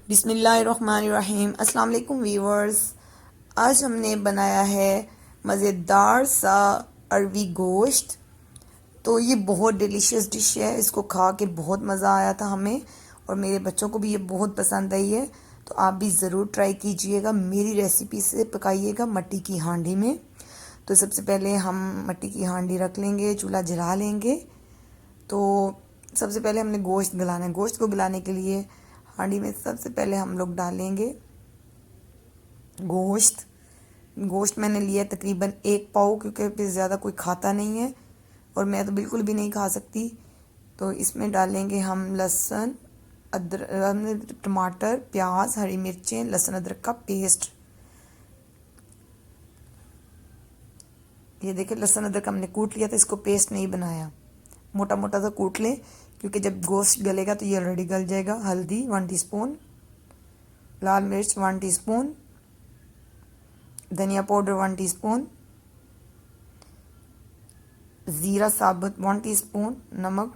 बिस्मिल्लाहिर्रहमानिर्रहीम। अस्सलाम वालेकुम व्यूअर्स। आज हमने बनाया है मज़ेदार सा अरवी गोश्त। तो ये बहुत डिलीशियस डिश है, इसको खा के बहुत मज़ा आया था हमें और मेरे बच्चों को भी ये बहुत पसंद आई है। तो आप भी ज़रूर ट्राई कीजिएगा, मेरी रेसिपी से पकाइएगा मट्टी की हांडी में। तो सबसे पहले हम मट्टी की हांडी रख लेंगे, चूल्हा जला लेंगे। तो सबसे पहले हमने गोश्त गलाना है। गोश्त को गलाने के लिए हांडी में सबसे पहले हम लोग डालेंगे गोश्त। गोश्त मैंने लिया तकरीबन 1 पाव, क्योंकि फिर ज़्यादा कोई खाता नहीं है और मैं तो बिल्कुल भी नहीं खा सकती। तो इसमें डालेंगे हम लहसुन, अदरक, टमाटर, प्याज, हरी मिर्चें, लहसुन अदरक का पेस्ट। ये देखिए लहसुन अदरक हमने कूट लिया था, इसको पेस्ट नहीं बनाया। मोटा मोटा सा कूट लें, क्योंकि जब गोश्त गलेगा तो ये ऑलरेडी गल जाएगा। हल्दी 1 टीस्पून, लाल मिर्च 1 टीस्पून, धनिया पाउडर 1 टीस्पून, ज़ीरा साबुत 1 टीस्पून, नमक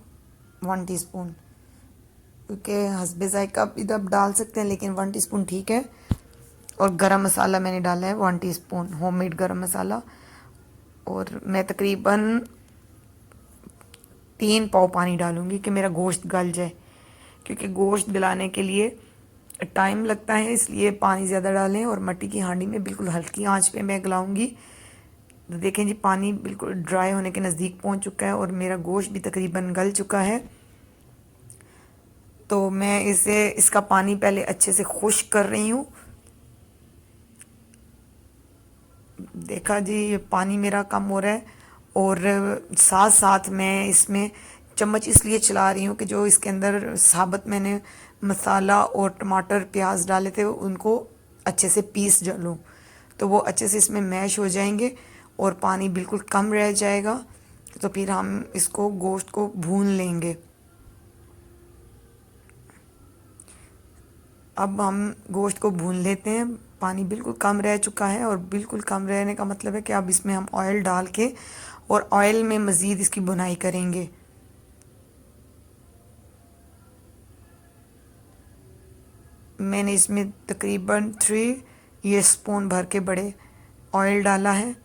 1 टीस्पून, क्योंकि हस्बे ज़ायका भी आप डाल सकते हैं लेकिन 1 टीस्पून ठीक है। और गरम मसाला मैंने डाला है 1 टीस्पून, होममेड गरम मसाला। और मैं तकरीबन 3 पाव पानी डालूंगी कि मेरा गोश्त गल जाए, क्योंकि गोश्त गलाने के लिए टाइम लगता है, इसलिए पानी ज़्यादा डालें। और मट्टी की हांडी में बिल्कुल हल्की आंच पे मैं गलाऊंगी। तो देखें जी, पानी बिल्कुल ड्राई होने के नज़दीक पहुंच चुका है और मेरा गोश्त भी तकरीबन गल चुका है। तो मैं इसका पानी पहले अच्छे से खुश्क कर रही हूँ। देखा जी, ये पानी मेरा कम हो रहा है और साथ साथ मैं इसमें चम्मच इसलिए चला रही हूँ कि जो इसके अंदर साबुत मैंने मसाला और टमाटर प्याज डाले थे उनको अच्छे से पीस लूँ, तो वो अच्छे से इसमें मैश हो जाएंगे और पानी बिल्कुल कम रह जाएगा। तो फिर हम इसको गोश्त को भून लेंगे। अब हम गोश्त को भून लेते हैं। पानी बिल्कुल कम रह चुका है और बिल्कुल कम रहने का मतलब है कि अब इसमें हम ऑयल डाल के और ऑयल में मज़ीद इसकी भुनाई करेंगे। मैंने इसमें तकरीबन 3 ये स्पून भर के बड़े ऑयल डाला है।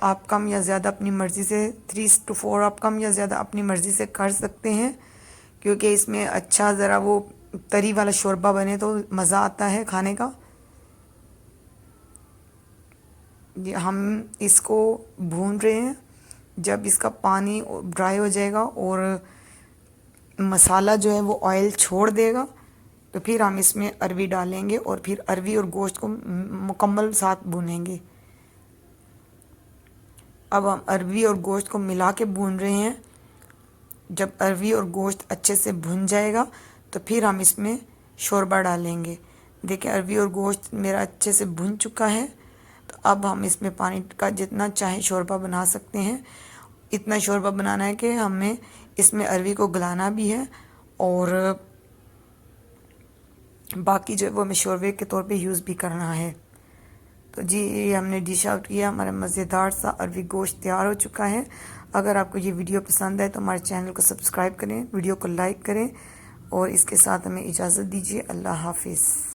आप कम या ज़्यादा अपनी मर्ज़ी से 3 to 4 आप कम या ज़्यादा अपनी मर्ज़ी से कर सकते हैं, क्योंकि इसमें अच्छा ज़रा वो तरी वाला शोरबा बने तो मज़ा आता है खाने का। ये हम इसको भून रहे हैं। जब इसका पानी ड्राई हो जाएगा और मसाला जो है वो ऑयल छोड़ देगा, तो फिर हम इसमें अरवी डालेंगे और फिर अरवी और गोश्त को मुकम्मल साथ भूनेंगे। अब हम अरवी और गोश्त को मिला के भून रहे हैं। जब अरवी और गोश्त अच्छे से भुन जाएगा तो फिर हम इसमें शोरबा डालेंगे। देखिए अरवी और गोश्त मेरा अच्छे से भुन चुका है। तो अब हम इसमें पानी का जितना चाहे शोरबा बना सकते हैं। इतना शोरबा बनाना है कि हमें इसमें अरवी को गलाना भी है और बाकी जो है वो हमें शोरबे के तौर पे यूज़ भी करना है। तो जी, ये हमने डिश आउट किया। हमारा मज़ेदार सा अरवी गोश्त तैयार हो चुका है। अगर आपको ये वीडियो पसंद आए तो हमारे चैनल को सब्सक्राइब करें, वीडियो को लाइक करें और इसके साथ हमें इजाज़त दीजिए। अल्लाह हाफिज़।